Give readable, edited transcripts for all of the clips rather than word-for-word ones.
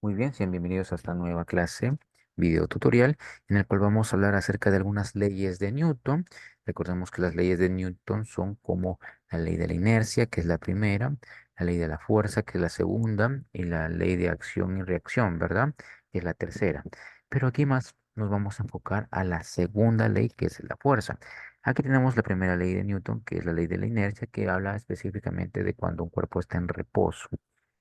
Muy bien, sean bienvenidos a esta nueva clase, video tutorial, en el cual vamos a hablar acerca de algunas leyes de Newton. Recordemos que las leyes de Newton son como la ley de la inercia, que es la primera, la ley de la fuerza, que es la segunda, y la ley de acción y reacción, ¿verdad? Que es la tercera. Pero aquí más nos vamos a enfocar a la segunda ley, que es la fuerza. Aquí tenemos la primera ley de Newton, que es la ley de la inercia, que habla específicamente de cuando un cuerpo está en reposo.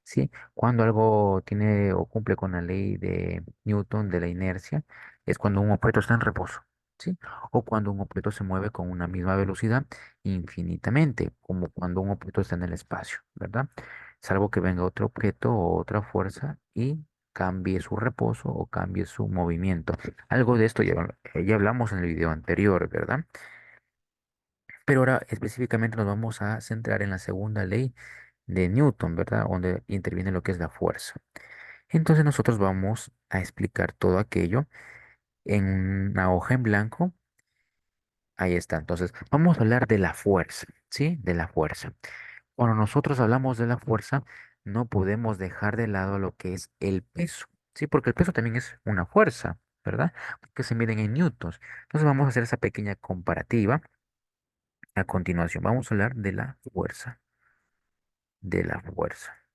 ¿Sí? Cuando algo tiene o cumple con la ley de Newton de la inercia, es cuando un objeto está en reposo, ¿sí? O cuando un objeto se mueve con una misma velocidad infinitamente, como cuando un objeto está en el espacio, ¿verdad? Salvo que venga otro objeto o otra fuerza y cambie su reposo o cambie su movimiento. Algo de esto ya hablamos en el video anterior, ¿verdad? Pero ahora específicamente nos vamos a centrar en la segunda ley de Newton, ¿verdad? Donde interviene lo que es la fuerza. Entonces nosotros vamos a explicar todo aquello en una hoja en blanco. Ahí está. Entonces vamos a hablar de la fuerza, ¿sí? De la fuerza. Cuando nosotros hablamos de la fuerza, no podemos dejar de lado lo que es el peso, ¿sí? Porque el peso también es una fuerza, ¿verdad? Que se miden en newtons. Entonces vamos a hacer esa pequeña comparativa. A continuación, vamos a hablar de la fuerza.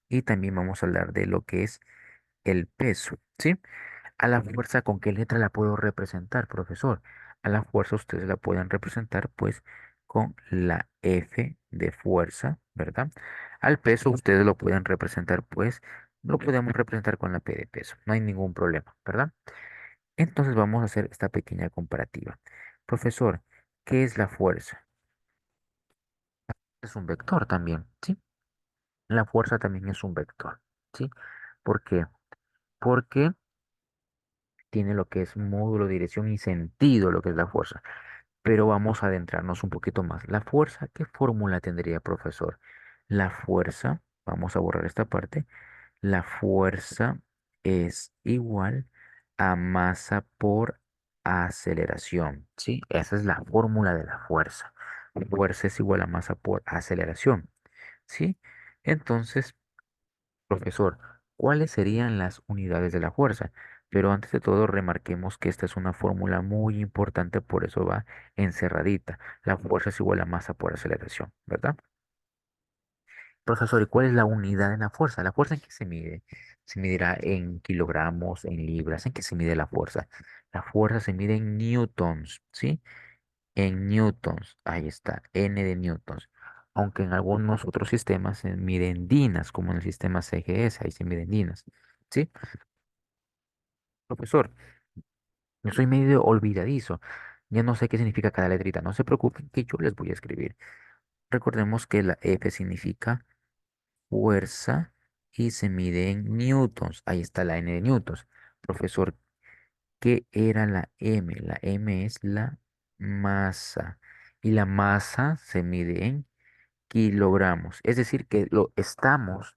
Y también vamos a hablar de lo que es el peso, ¿sí? A la fuerza, ¿con qué letra la puedo representar, profesor? A la fuerza ustedes la pueden representar pues con la F de fuerza, ¿verdad? Al peso ustedes lo pueden representar pues, lo podemos representar con la P de peso, no hay ningún problema, ¿verdad? Entonces vamos a hacer esta pequeña comparativa. Profesor, ¿qué es la fuerza? Es un vector también, ¿sí? La fuerza también es un vector, ¿sí? ¿Por qué? Porque tiene lo que es módulo, dirección y sentido, lo que es la fuerza. Pero vamos a adentrarnos un poquito más. La fuerza, ¿qué fórmula tendría, profesor? La fuerza, vamos a borrar esta parte. La fuerza es igual a masa por aceleración, ¿sí? Esa es la fórmula de la fuerza. Fuerza es igual a masa por aceleración, ¿sí? Entonces, profesor, ¿cuáles serían las unidades de la fuerza? Pero antes de todo, remarquemos que esta es una fórmula muy importante, por eso va encerradita. La fuerza es igual a masa por aceleración, ¿verdad? Profesor, ¿y cuál es la unidad de la fuerza? ¿La fuerza en qué se mide? Se medirá en kilogramos, en libras. ¿En qué se mide la fuerza? La fuerza se mide en newtons, ¿sí? En newtons. Ahí está, N de newtons. Aunque en algunos otros sistemas se miden dinas, como en el sistema CGS, ahí se miden dinas, ¿sí? Profesor, yo soy medio olvidadizo. Ya no sé qué significa cada letrita. No se preocupen que yo les voy a escribir. Recordemos que la F significa fuerza y se mide en newtons. Ahí está la N de newtons. Profesor, ¿qué era la M? La M es la masa. Y la masa se mide en kilogramos. Es decir, que estamos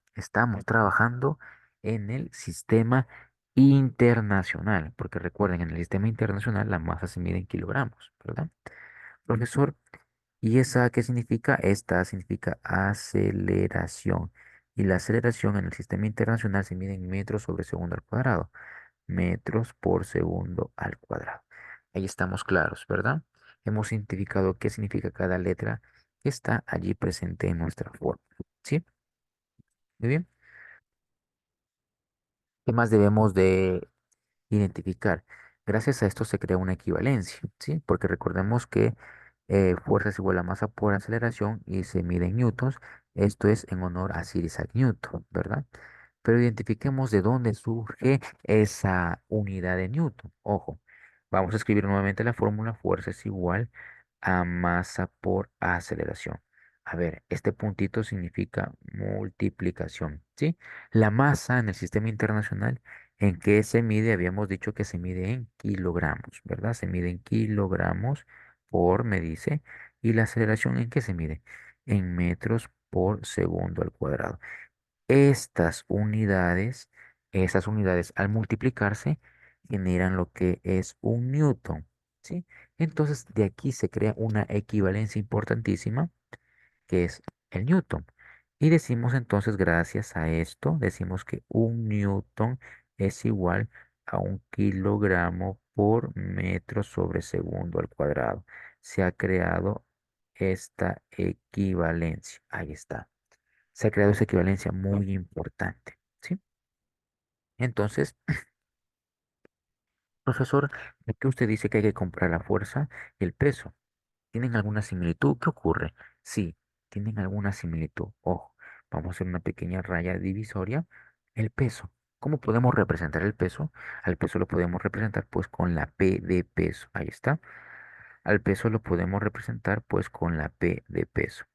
trabajando en el sistema internacional, porque recuerden, en el sistema internacional la masa se mide en kilogramos, ¿verdad? Profesor, ¿y esa qué significa? Esta significa aceleración. Y la aceleración en el sistema internacional se mide en metros sobre segundo al cuadrado. Metros por segundo al cuadrado. Ahí estamos claros, ¿verdad? Hemos identificado qué significa cada letra que está allí presente en nuestra fórmula. ¿Sí? Muy bien. ¿Qué más debemos de identificar? Gracias a esto se crea una equivalencia, ¿sí? Porque recordemos que fuerza es igual a masa por aceleración y se mide en newtons. Esto es en honor a Sir Isaac Newton, ¿verdad? Pero identifiquemos de dónde surge esa unidad de Newton. Ojo, vamos a escribir nuevamente la fórmula. Fuerza es igual a masa por aceleración. A ver, este puntito significa multiplicación, ¿sí? La masa en el sistema internacional, ¿en qué se mide? Habíamos dicho que se mide en kilogramos, ¿verdad? Se mide en kilogramos por, me dice. ¿Y la aceleración en qué se mide? En metros por segundo al cuadrado. Estas unidades al multiplicarse generan lo que es un newton, ¿sí? Entonces de aquí se crea una equivalencia importantísima que es el newton. Y decimos entonces, gracias a esto, decimos que un newton es igual a 1 kilogramo por metro sobre segundo al cuadrado. Se ha creado esta equivalencia. Ahí está. Se ha creado esa equivalencia muy importante. ¿Sí? Entonces, profesor, ¿por qué usted dice que hay que comprar la fuerza y el peso? ¿Tienen alguna similitud? ¿Qué ocurre? Sí, tienen alguna similitud. Ojo, vamos a hacer una pequeña raya divisoria. El peso. ¿Cómo podemos representar el peso? Al peso lo podemos representar pues con la P de peso. Ahí está. Al peso lo podemos representar pues con la P de peso.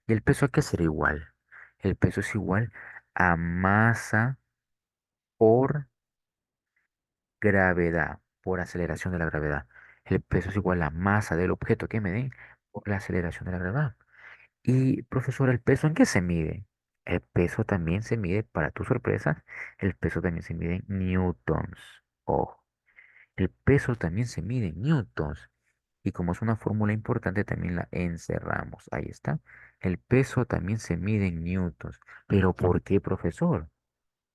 ¿Y el peso hay que ser igual? El peso es igual a masa por gravedad, por aceleración de la gravedad. El peso es igual a masa del objeto que me den por la aceleración de la gravedad. Y profesor, ¿el peso en qué se mide? El peso también se mide, para tu sorpresa, el peso también se mide en newtons. Ojo, el peso también se mide en newtons. Y como es una fórmula importante, también la encerramos. Ahí está. El peso también se mide en newtons. ¿Pero por qué, profesor?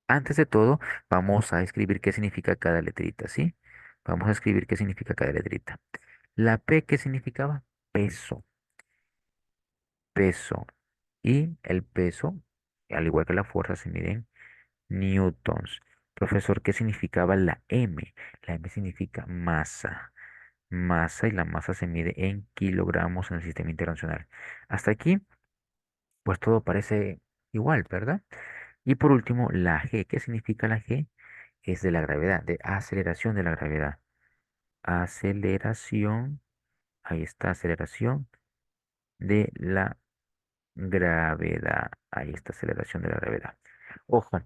Antes de todo, vamos a escribir qué significa cada letrita, ¿sí? Vamos a escribir qué significa cada letrita. La P, ¿qué significaba? Peso, peso. Y el peso, al igual que la fuerza, se mide en newtons. Profesor, ¿qué significaba la M? La M significa masa. Masa y la masa se mide en kilogramos en el sistema internacional. Hasta aquí, pues todo parece igual, ¿verdad? Y por último, la G. ¿Qué significa la G? Es de la gravedad, de aceleración de la gravedad. Aceleración, ahí está, aceleración de la gravedad. Ahí está, aceleración de la gravedad. Ojo,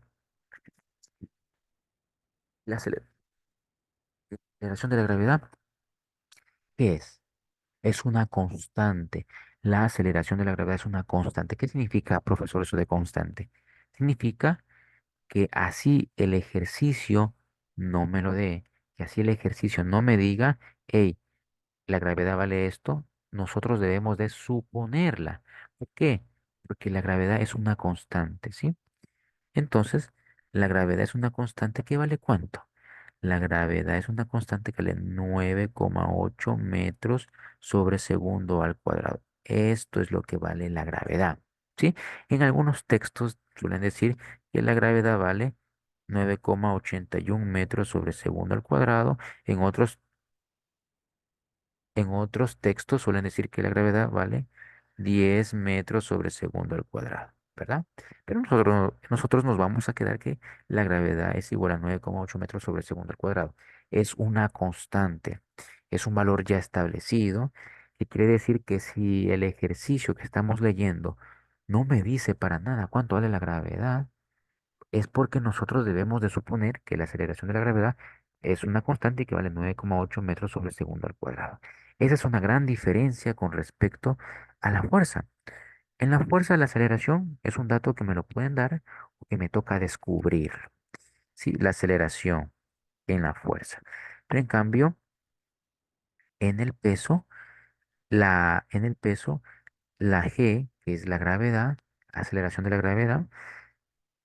la aceleración de la gravedad, ¿qué es? Es una constante. La aceleración de la gravedad es una constante. ¿Qué significa, profesor, eso de constante? Significa que así el ejercicio no me lo dé, que así el ejercicio no me diga, hey, la gravedad vale esto, nosotros debemos de suponerla. ¿Por qué? Porque la gravedad es una constante, ¿sí? Entonces, la gravedad es una constante que vale ¿cuánto? La gravedad es una constante que vale 9,8 metros sobre segundo al cuadrado. Esto es lo que vale la gravedad, ¿sí? En algunos textos suelen decir que la gravedad vale 9,81 metros sobre segundo al cuadrado. En otros textos suelen decir que la gravedad vale 10 metros sobre segundo al cuadrado, ¿verdad? Pero nosotros nos vamos a quedar que la gravedad es igual a 9,8 metros sobre segundo al cuadrado. Es una constante, es un valor ya establecido, que quiere decir que si el ejercicio que estamos leyendo no me dice para nada cuánto vale la gravedad, es porque nosotros debemos de suponer que la aceleración de la gravedad es una constante que vale 9,8 metros sobre segundo al cuadrado. Esa es una gran diferencia con respecto a la fuerza. En la fuerza, la aceleración es un dato que me lo pueden dar o que me toca descubrir. Sí, la aceleración en la fuerza. Pero en cambio, en el peso, la G, que es la gravedad, aceleración de la gravedad,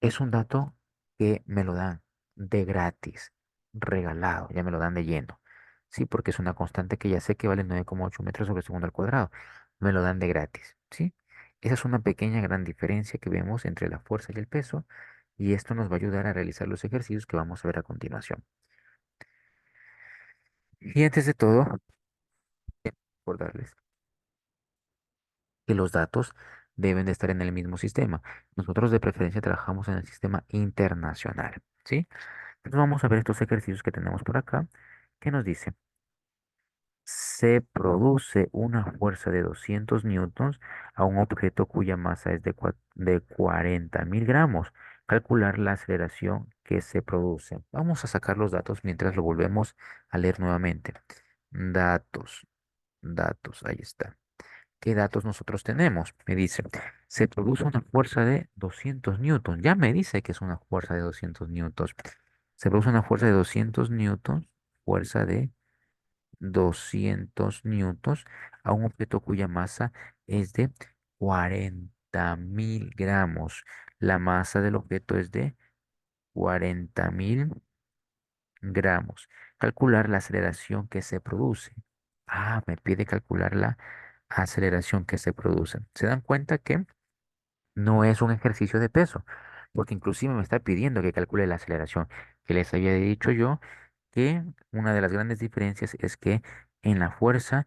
es un dato que me lo dan de gratis, regalado, ya me lo dan de lleno. Sí, porque es una constante que ya sé que vale 9,8 metros sobre segundo al cuadrado. Me lo dan de gratis, ¿sí? Esa es una pequeña gran diferencia que vemos entre la fuerza y el peso, y esto nos va a ayudar a realizar los ejercicios que vamos a ver a continuación. Y antes de todo, recordarles que los datos deben de estar en el mismo sistema. Nosotros de preferencia trabajamos en el sistema internacional, ¿sí? Entonces vamos a ver estos ejercicios que tenemos por acá, que nos dice, se produce una fuerza de 200 newtons a un objeto cuya masa es de 40.000 gramos. Calcular la aceleración que se produce. Vamos a sacar los datos mientras lo volvemos a leer nuevamente. Datos, datos, ahí está. ¿Qué datos nosotros tenemos? Me dice, se produce una fuerza de 200 newtons. Ya me dice que es una fuerza de 200 newtons. Se produce una fuerza de 200 newtons, fuerza de 200 newtons a un objeto cuya masa es de 40.000 gramos. La masa del objeto es de 40.000 gramos. Calcular la aceleración que se produce. Ah, me pide calcular la aceleración que se produce. ¿Se dan cuenta que no es un ejercicio de peso? Porque inclusive me está pidiendo que calcule la aceleración. Que les había dicho yo que una de las grandes diferencias es que en la fuerza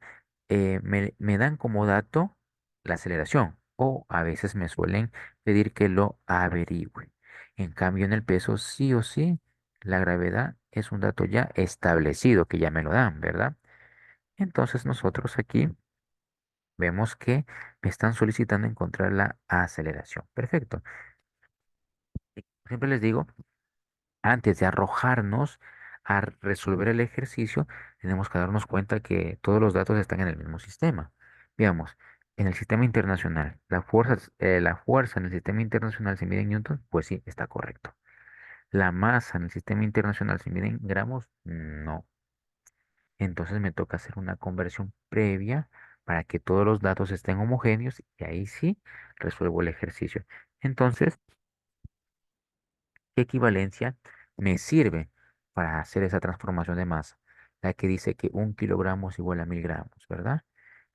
me dan como dato la aceleración o a veces me suelen pedir que lo averigüe. En cambio, en el peso sí o sí, la gravedad es un dato ya establecido que ya me lo dan, ¿verdad? Entonces nosotros aquí vemos que me están solicitando encontrar la aceleración. Perfecto. Siempre les digo, antes de arrojarnos a resolver el ejercicio, tenemos que darnos cuenta que todos los datos están en el mismo sistema. Veamos, en el sistema internacional, la fuerza en el sistema internacional se mide en newton, pues sí, está correcto. La masa en el sistema internacional se mide en gramos, no. Entonces me toca hacer una conversión previa para que todos los datos estén homogéneos y ahí sí resuelvo el ejercicio. Entonces, ¿qué equivalencia me sirve para hacer esa transformación de masa? La que dice que 1 kilogramo es igual a 1000 gramos, ¿verdad?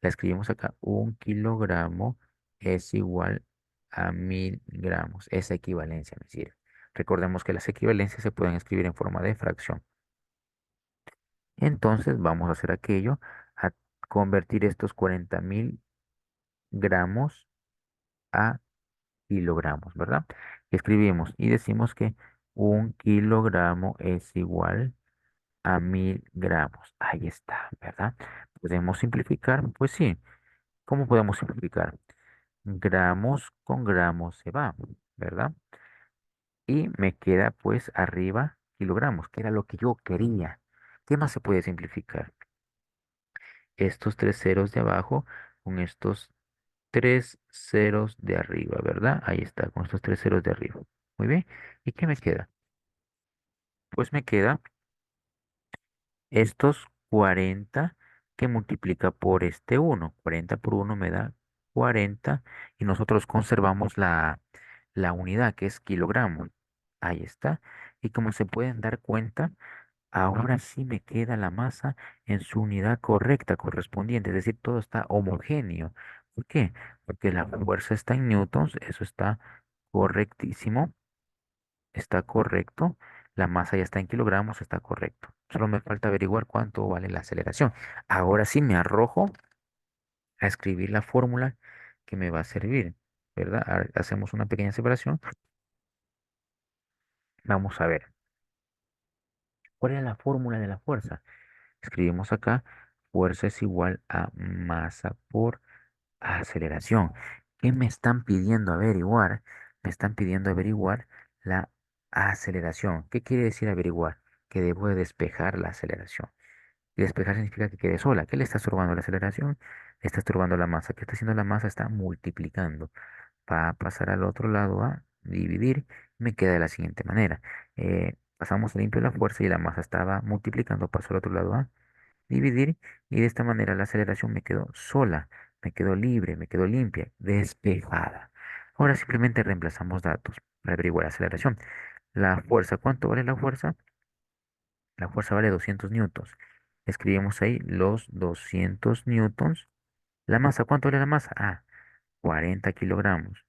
La escribimos acá, 1 kilogramo es igual a 1000 gramos. Esa equivalencia me sirve. Recordemos que las equivalencias se pueden escribir en forma de fracción. Entonces vamos a hacer aquello, a convertir estos 40.000 gramos a kilogramos, ¿verdad? Escribimos y decimos que 1 kilogramo es igual a 1000 gramos. Ahí está, ¿verdad? ¿Podemos simplificar? Pues sí. ¿Cómo podemos simplificar? Gramos con gramos se va, ¿verdad? Y me queda pues arriba kilogramos, que era lo que yo quería. ¿Qué más se puede simplificar? Estos tres ceros de abajo con estos tres ceros de arriba, ¿verdad? Ahí está, con estos tres ceros de arriba. Muy bien. ¿Y qué me queda? Pues me queda estos 40 que multiplica por este 1. 40 por 1 me da 40 y nosotros conservamos la unidad que es kilogramo. Ahí está. Y como se pueden dar cuenta, ahora sí me queda la masa en su unidad correcta, correspondiente, es decir, todo está homogéneo. ¿Por qué? Porque la fuerza está en newtons, eso está correctísimo, está correcto. La masa ya está en kilogramos, está correcto. Solo me falta averiguar cuánto vale la aceleración. Ahora sí me arrojo a escribir la fórmula que me va a servir, ¿verdad? Hacemos una pequeña separación. Vamos a ver, ¿cuál es la fórmula de la fuerza? Escribimos acá, fuerza es igual a masa por aceleración. ¿Qué me están pidiendo averiguar? Me están pidiendo averiguar la aceleración. ¿Qué quiere decir averiguar? Que debo de despejar la aceleración. Y despejar significa que quede sola. ¿Qué le está estorbando la aceleración? Le está estorbando la masa. ¿Qué está haciendo la masa? Está multiplicando. Va a pasar al otro lado a dividir. Me queda de la siguiente manera. Pasamos limpio la fuerza y la masa estaba multiplicando. Pasó al otro lado a dividir y de esta manera la aceleración me quedó sola, me quedó libre, me quedó limpia, despejada. Ahora simplemente reemplazamos datos para averiguar la aceleración. La fuerza, ¿cuánto vale la fuerza? La fuerza vale 200 newtons. Escribimos ahí los 200 newtons. La masa, ¿cuánto vale la masa? 40 kilogramos.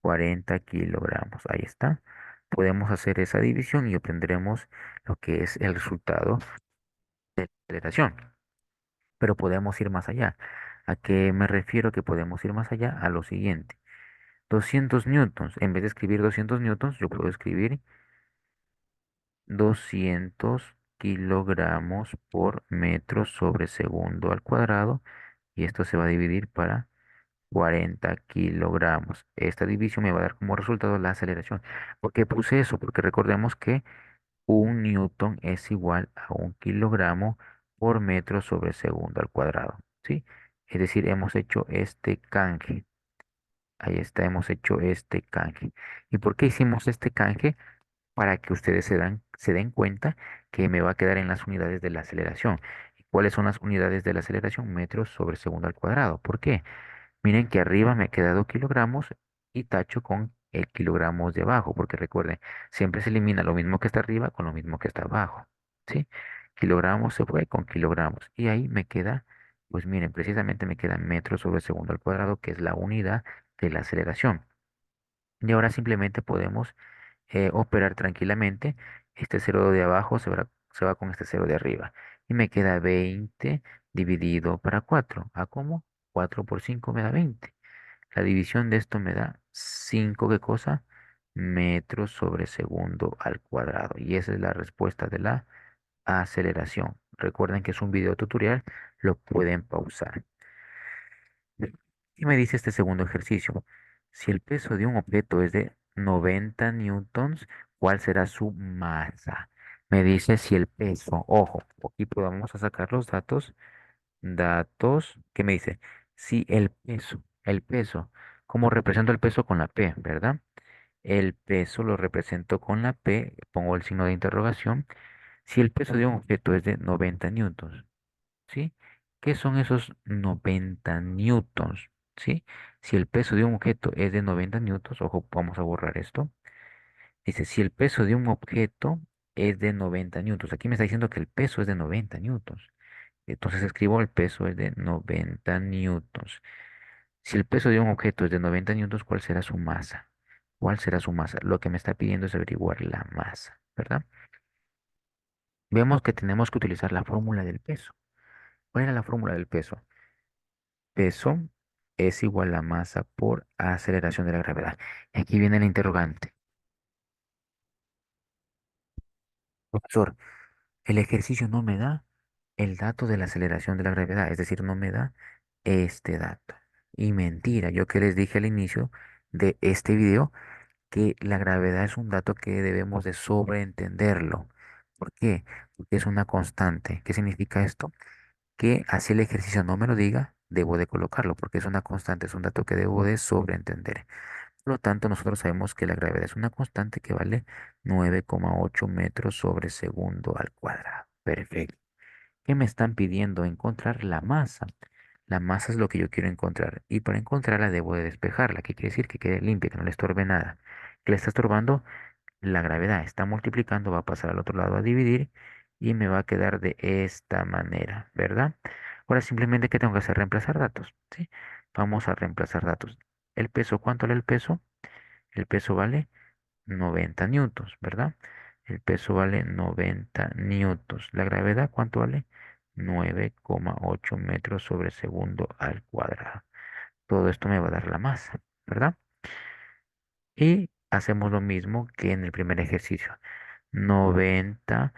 40 kilogramos, ahí está. Podemos hacer esa división y obtendremos lo que es el resultado de la aceleración. Pero podemos ir más allá. ¿A qué me refiero que podemos ir más allá? A lo siguiente. 200 newtons. En vez de escribir 200 newtons, yo puedo escribir 200 kilogramos por metro sobre segundo al cuadrado. Y esto se va a dividir para 40 kilogramos. Esta división me va a dar como resultado la aceleración. ¿Por qué puse eso? Porque recordemos que un newton es igual a 1 kilogramo por metro sobre segundo al cuadrado, ¿sí? Es decir, hemos hecho este canje. Ahí está, hemos hecho este canje. ¿Y por qué hicimos este canje? Para que ustedes se den cuenta que me va a quedar en las unidades de la aceleración. ¿Y cuáles son las unidades de la aceleración? Metros sobre segundo al cuadrado. ¿Por qué? Miren que arriba me ha quedado kilogramos y tacho con el kilogramos de abajo, porque recuerden, siempre se elimina lo mismo que está arriba con lo mismo que está abajo. ¿sí? Kilogramos se fue con kilogramos. Y ahí me queda, pues miren, precisamente me queda metros sobre segundo al cuadrado, que es la unidad de la aceleración. Y ahora simplemente podemos operar tranquilamente. Este cero de abajo se va con este cero de arriba. Y me queda 20 dividido para 4. ¿A cómo? 4 por 5 me da 20. La división de esto me da 5, ¿qué cosa? Metros sobre segundo al cuadrado. Y esa es la respuesta de la aceleración. Recuerden que es un video tutorial, lo pueden pausar. Y me dice este segundo ejercicio. Si el peso de un objeto es de 90 newtons, ¿cuál será su masa? Me dice si el peso, ojo, aquí vamos a sacar los datos. Datos, ¿qué me dice? Si el peso, ¿cómo represento el peso con la P, verdad? El peso lo represento con la P, pongo el signo de interrogación. Si el peso de un objeto es de 90 newtons, ¿sí? ¿Qué son esos 90 newtons? ¿Sí? Si el peso de un objeto es de 90 newtons, ojo, vamos a borrar esto. Dice, si el peso de un objeto es de 90 newtons. Aquí me está diciendo que el peso es de 90 newtons. Entonces escribo el peso es de 90 newtons. Si el peso de un objeto es de 90 newtons, ¿cuál será su masa? ¿Cuál será su masa? Lo que me está pidiendo es averiguar la masa, ¿verdad? Vemos que tenemos que utilizar la fórmula del peso. ¿Cuál era la fórmula del peso? Peso es igual a masa por aceleración de la gravedad. Y aquí viene el interrogante. Profesor, el ejercicio no me da el dato de la aceleración de la gravedad, es decir, no me da este dato. Y mentira, yo que les dije al inicio de este video que la gravedad es un dato que debemos de sobreentenderlo. ¿Por qué? Porque es una constante. ¿Qué significa esto? Que así el ejercicio no me lo diga, debo de colocarlo, porque es una constante, es un dato que debo de sobreentender. Por lo tanto, nosotros sabemos que la gravedad es una constante que vale 9,8 metros sobre segundo al cuadrado. Perfecto. ¿Qué me están pidiendo? Encontrar la masa. La masa es lo que yo quiero encontrar. Y para encontrarla debo de despejarla. ¿Qué quiere decir? Que quede limpia, que no le estorbe nada. ¿Qué le está estorbando? La gravedad. Está multiplicando, va a pasar al otro lado a dividir y me va a quedar de esta manera, ¿verdad? Ahora simplemente, ¿qué tengo que hacer? Reemplazar datos, ¿sí? Vamos a reemplazar datos. ¿El peso? ¿Cuánto vale el peso? El peso vale 90 newtons, ¿verdad? El peso vale 90 newtons. ¿La gravedad cuánto vale? 9,8 metros sobre segundo al cuadrado. Todo esto me va a dar la masa, ¿verdad? Y hacemos lo mismo que en el primer ejercicio. 90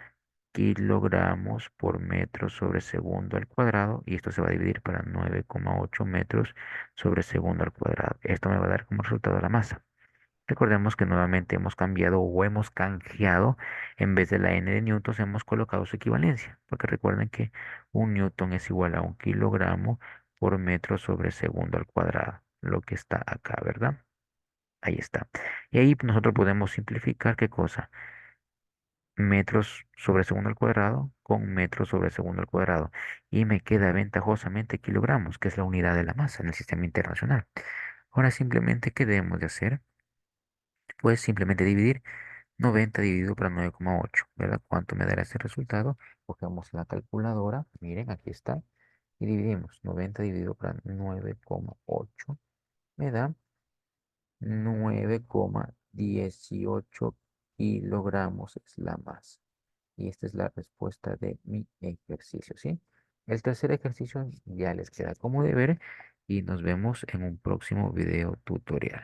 kilogramos por metro sobre segundo al cuadrado. Y esto se va a dividir para 9,8 metros sobre segundo al cuadrado. Esto me va a dar como resultado la masa. Recordemos que nuevamente hemos cambiado o hemos canjeado, en vez de la n de newtons, hemos colocado su equivalencia, porque recuerden que un newton es igual a un kilogramo por metro sobre segundo al cuadrado, lo que está acá, ¿verdad? Ahí está. Y ahí nosotros podemos simplificar qué cosa, metros sobre segundo al cuadrado con metros sobre segundo al cuadrado. Y me queda ventajosamente kilogramos, que es la unidad de la masa en el sistema internacional. Ahora simplemente, ¿qué debemos de hacer? Pues simplemente dividir 90 dividido por 9,8, ¿verdad? ¿Cuánto me dará ese resultado? Cogemos la calculadora, miren, aquí está, y dividimos 90 dividido por 9,8, me da 9,18 kilogramos, es la masa. Y esta es la respuesta de mi ejercicio, ¿sí? El tercer ejercicio ya les queda como deber y nos vemos en un próximo video tutorial.